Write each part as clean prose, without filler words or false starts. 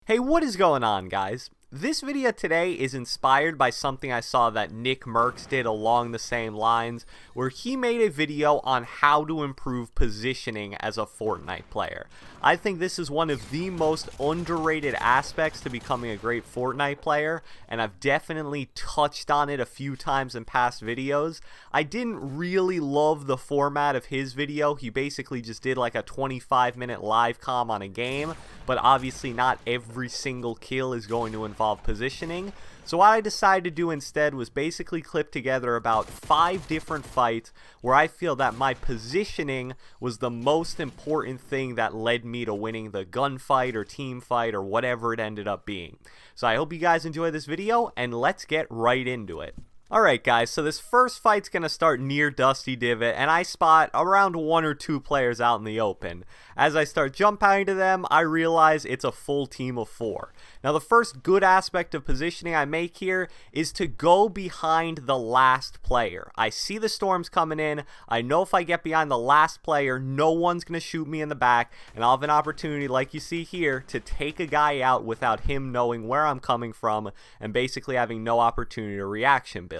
Hey, what is going on, guys? This video today is inspired by something I saw that Nick Merckx did along the same lines, where he made a video on how to improve positioning as a Fortnite player. I think this is one of the most underrated aspects to becoming a great Fortnite player, and I've definitely touched on it a few times in past videos. I didn't really love the format of his video. He basically just did like a 25-minute live comm on a game, but obviously not every single kill is going to involve positioning. So what I decided to do instead was basically clip together about 5 different fights where I feel that my positioning was the most important thing that led me to winning the gunfight or team fight or whatever it ended up being. So I hope you guys enjoy this video, and let's get right into it. Alright guys, so this first fight's going to start near Dusty Divot, and I spot around 1 or 2 players out in the open. As I start jumping to them, I realize it's a full team of 4. Now the first good aspect of positioning I make here is to go behind the last player. I see the storms coming in, I know if I get behind the last player, no one's going to shoot me in the back, and I'll have an opportunity, like you see here, to take a guy out without him knowing where I'm coming from, and basically having no opportunity to reaction build.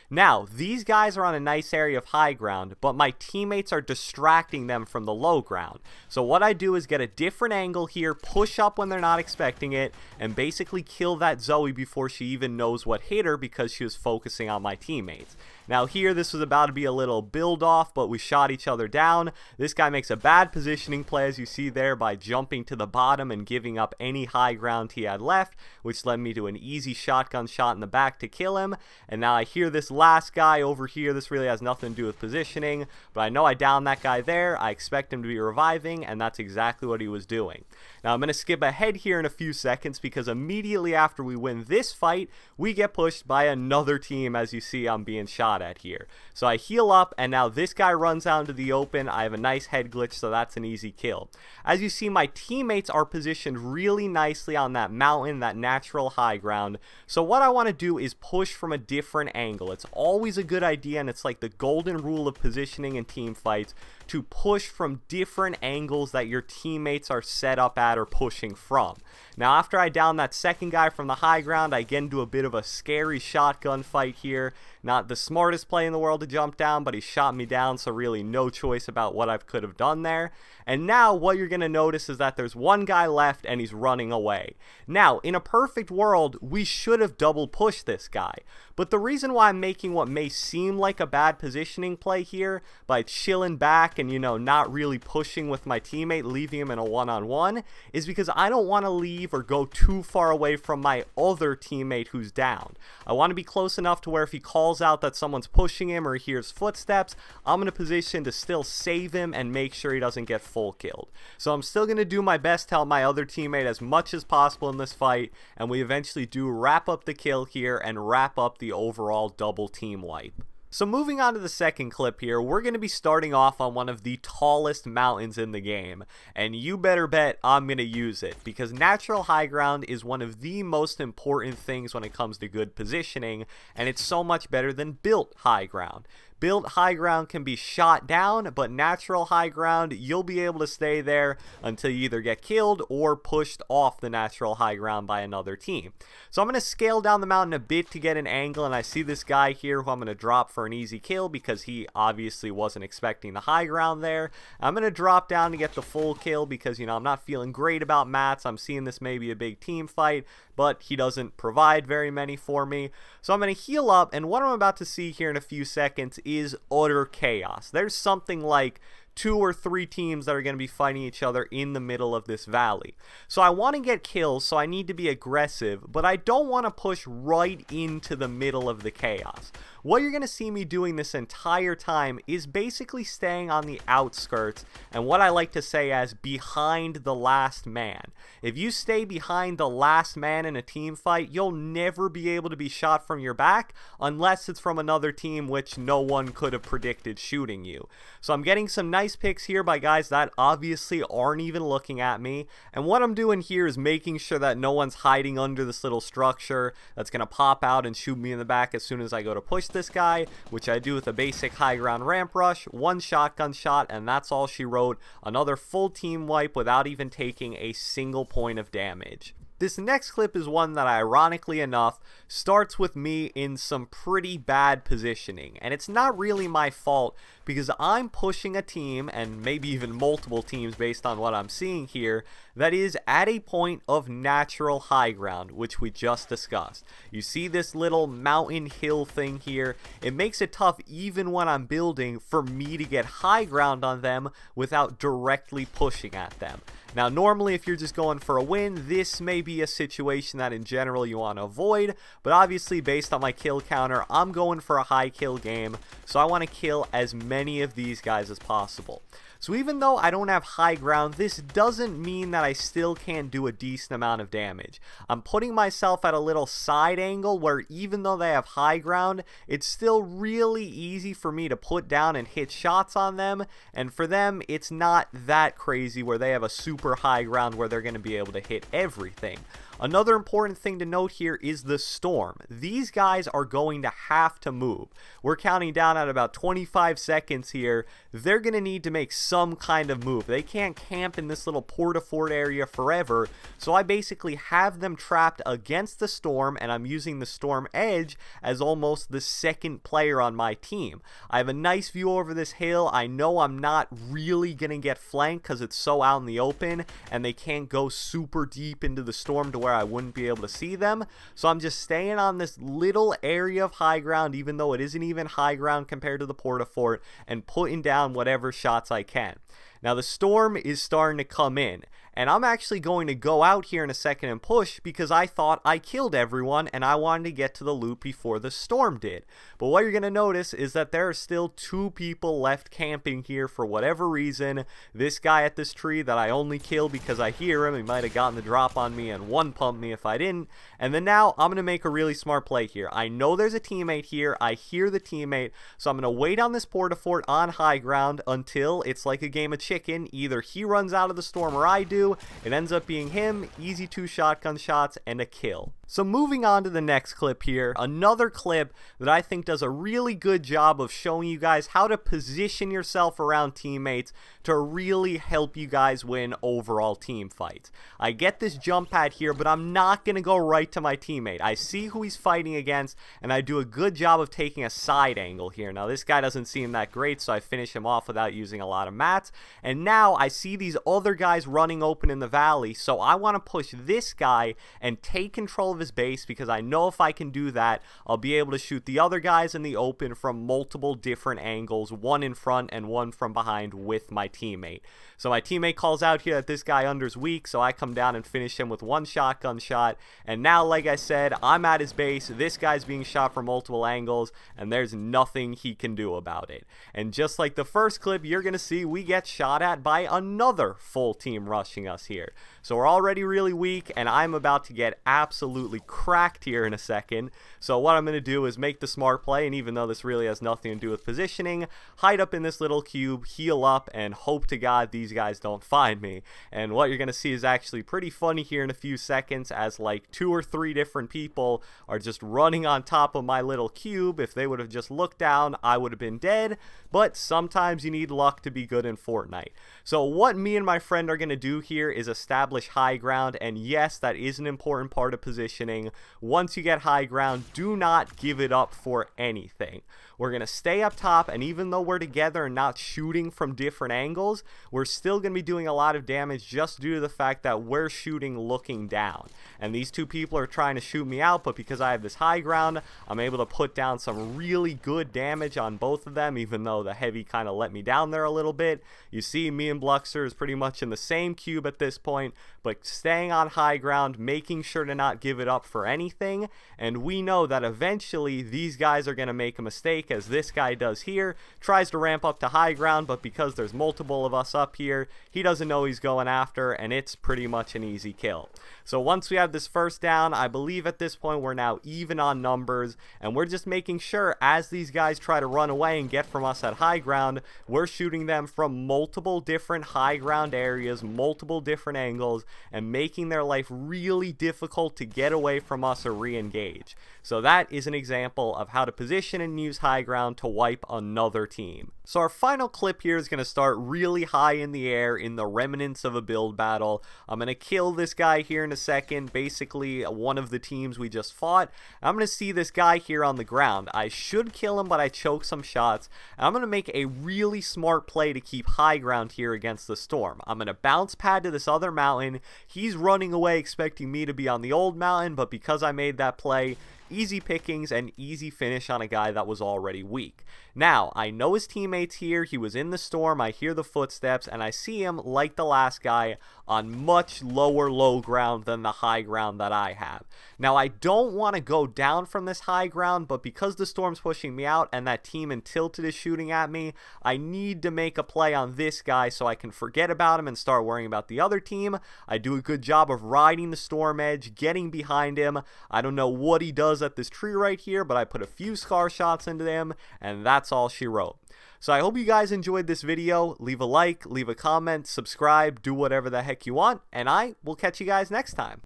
Now, these guys are on a nice area of high ground, but my teammates are distracting them from the low ground. So what I do is get a different angle here, push up when they're not expecting it, and basically kill that Zoe before she even knows what hit her because she was focusing on my teammates. Now here, this was about to be a little build off, but we shot each other down. This guy makes a bad positioning play, as you see there, by jumping to the bottom and giving up any high ground he had left, which led me to an easy shotgun shot in the back to kill him. And now I hear this last guy over here. This really has nothing to do with positioning, but I know I downed that guy there. I expect him to be reviving, and that's exactly what he was doing. Now I'm going to skip ahead here in a few seconds because immediately after we win this fight, we get pushed by another team. As you see, I'm being shot at here. So I heal up, and now this guy runs out into the open. I have a nice head glitch, so that's an easy kill. As you see, my teammates are positioned really nicely on that mountain, that natural high ground. So what I want to do is push from a different angle. It's always a good idea, and it's like the golden rule of positioning in team fights, to push from different angles that your teammates are set up at or pushing from. Now after I down that second guy from the high ground, I get into a bit of a scary shotgun fight here. Not the smartest play in the world to jump down, but he shot me down, so really no choice about what I could have done there. And now what you're going to notice is that there's one guy left and he's running away. Now, in a perfect world, we should have double pushed this guy. But the reason why I'm making what may seem like a bad positioning play here by chilling back and, not really pushing with my teammate, leaving him in a one-on-one, is because I don't want to leave or go too far away from my other teammate who's down. I want to be close enough to where if he calls out that someone's pushing him or he hears footsteps, I'm in a position to still save him and make sure he doesn't get full killed. So I'm still going to do my best to help my other teammate as much as possible in this fight, and we eventually do wrap up the kill here and wrap up the overall double team wipe. So moving on to the second clip here, we're going to be starting off on one of the tallest mountains in the game, and you better bet I'm going to use it, because natural high ground is one of the most important things when it comes to good positioning, and it's so much better than built high ground. Built high ground can be shot down, but natural high ground, you'll be able to stay there until you either get killed or pushed off the natural high ground by another team. So I'm going to scale down the mountain a bit to get an angle, and I see this guy here who I'm going to drop for an easy kill because he obviously wasn't expecting the high ground there. I'm going to drop down to get the full kill because, I'm not feeling great about mats. I'm seeing this may be a big team fight, but he doesn't provide very many for me. So I'm going to heal up, and what I'm about to see here in a few seconds is utter chaos. There's something like 2 or 3 teams that are going to be fighting each other in the middle of this valley. So I want to get kills, so I need to be aggressive, but I don't want to push right into the middle of the chaos. What you're going to see me doing this entire time is basically staying on the outskirts, and what I like to say as behind the last man. If you stay behind the last man in a team fight, you'll never be able to be shot from your back unless it's from another team which no one could have predicted shooting you. So I'm getting some nice picks here by guys that obviously aren't even looking at me, and what I'm doing here is making sure that no one's hiding under this little structure that's going to pop out and shoot me in the back as soon as I go to push this guy, which I do with a basic high ground ramp rush, 1 shotgun shot, and that's all she wrote. Another full team wipe without even taking a single point of damage. This next clip is one that, ironically enough, starts with me in some pretty bad positioning, and it's not really my fault because I'm pushing a team, and maybe even multiple teams based on what I'm seeing here, that is at a point of natural high ground, which we just discussed. You see this little mountain hill thing here. It makes it tough even when I'm building for me to get high ground on them without directly pushing at them. Now, normally if you're just going for a win, this may be a situation that in general you want to avoid, but obviously based on my kill counter, I'm going for a high kill game, so I want to kill as many of these guys as possible. So even though I don't have high ground, this doesn't mean that I still can't do a decent amount of damage. I'm putting myself at a little side angle where even though they have high ground, it's still really easy for me to put down and hit shots on them, and for them it's not that crazy where they have a super high ground where they're going to be able to hit everything. Another important thing to note here is the storm. These guys are going to have to move. We're counting down at about 25 seconds here. They're going to need to make some kind of move. They can't camp in this little port-a-fort area forever, so I basically have them trapped against the storm, and I'm using the storm edge as almost the second player on my team. I have a nice view over this hill. I know I'm not really going to get flanked because it's so out in the open, and they can't go super deep into the storm to where I wouldn't be able to see them, so I'm just staying on this little area of high ground, even though it isn't even high ground compared to the port-a-fort, and putting down whatever shots I can. Now the storm is starting to come in, and I'm actually going to go out here in a second and push because I thought I killed everyone and I wanted to get to the loot before the storm did. But what you're going to notice is that there are still 2 people left camping here for whatever reason. This guy at this tree that I only killed because I hear him, he might have gotten the drop on me and one pumped me if I didn't. And then now I'm going to make a really smart play here. I know there's a teammate here, I hear the teammate, so I'm going to wait on this port-a-fort on high ground until it's like a game of chicken. Either he runs out of the storm or I do. It ends up being him, easy 2 shotgun shots, and a kill. So moving on to the next clip here, another clip that I think does a really good job of showing you guys how to position yourself around teammates to really help you guys win overall team fights. I get this jump pad here, but I'm not going to go right to my teammate. I see who he's fighting against, and I do a good job of taking a side angle here. Now this guy doesn't seem that great, so I finish him off without using a lot of mats, and now I see these other guys running open in the valley, so I want to push this guy and take control of his base because I know if I can do that, I'll be able to shoot the other guys in the open from multiple different angles, one in front and one from behind with my teammate. So my teammate calls out here that this guy under's weak, so I come down and finish him with 1 shotgun shot, and now like I said, I'm at his base, this guy's being shot from multiple angles, and there's nothing he can do about it. And just like the first clip, you're gonna see we get shot at by another full team rushing us here. So we're already really weak, and I'm about to get absolutely cracked here in a second. So what I'm going to do is make the smart play, and even though this really has nothing to do with positioning, hide up in this little cube, heal up, and hope to God these guys don't find me. And what you're going to see is actually pretty funny here in a few seconds, as like 2 or 3 different people are just running on top of my little cube. If they would have just looked down, I would have been dead, but sometimes you need luck to be good in Fortnite. So what me and my friend are going to do here is establish high ground, and yes, that is an important part of positioning. Once you get high ground, do not give it up for anything. We're going to stay up top, and even though we're together and not shooting from different angles, we're still going to be doing a lot of damage just due to the fact that we're shooting looking down. And these 2 people are trying to shoot me out, but because I have this high ground, I'm able to put down some really good damage on both of them, even though the heavy kind of let me down there a little bit. You see me and Bluxer is pretty much in the same cube at this point, but staying on high ground, making sure to not give it up for anything, and we know that eventually these guys are going to make a mistake, as this guy does here, tries to ramp up to high ground, but because there's multiple of us up here, he doesn't know he's going after, and it's pretty much an easy kill. So once we have this first down, I believe at this point we're now even on numbers, and we're just making sure as these guys try to run away and get from us at high ground, we're shooting them from multiple different high ground areas, multiple different angles, vehicles and making their life really difficult to get away from us or re-engage. So that is an example of how to position and use high ground to wipe another team. So our final clip here is going to start really high in the air in the remnants of a build battle. I'm going to kill this guy here in a second, basically one of the teams we just fought. I'm going to see this guy here on the ground. I should kill him, but I choke some shots. And I'm going to make a really smart play to keep high ground here against the storm. I'm going to bounce pad to this other mountain. He's running away expecting me to be on the old mountain, but because I made that play, easy pickings and easy finish on a guy that was already weak. Now, I know his teammates here. He was in the storm. I hear the footsteps, and I see him, like the last guy, on much lower low ground than the high ground that I have. Now, I don't want to go down from this high ground, but because the storm's pushing me out and that team in Tilted is shooting at me, I need to make a play on this guy so I can forget about him and start worrying about the other team. I do a good job of riding the storm edge, getting behind him. I don't know what he does at this tree right here, but I put a few scar shots into them, and that's all she wrote. So I hope you guys enjoyed this video. Leave a like, leave a comment, subscribe, do whatever the heck you want, and I will catch you guys next time.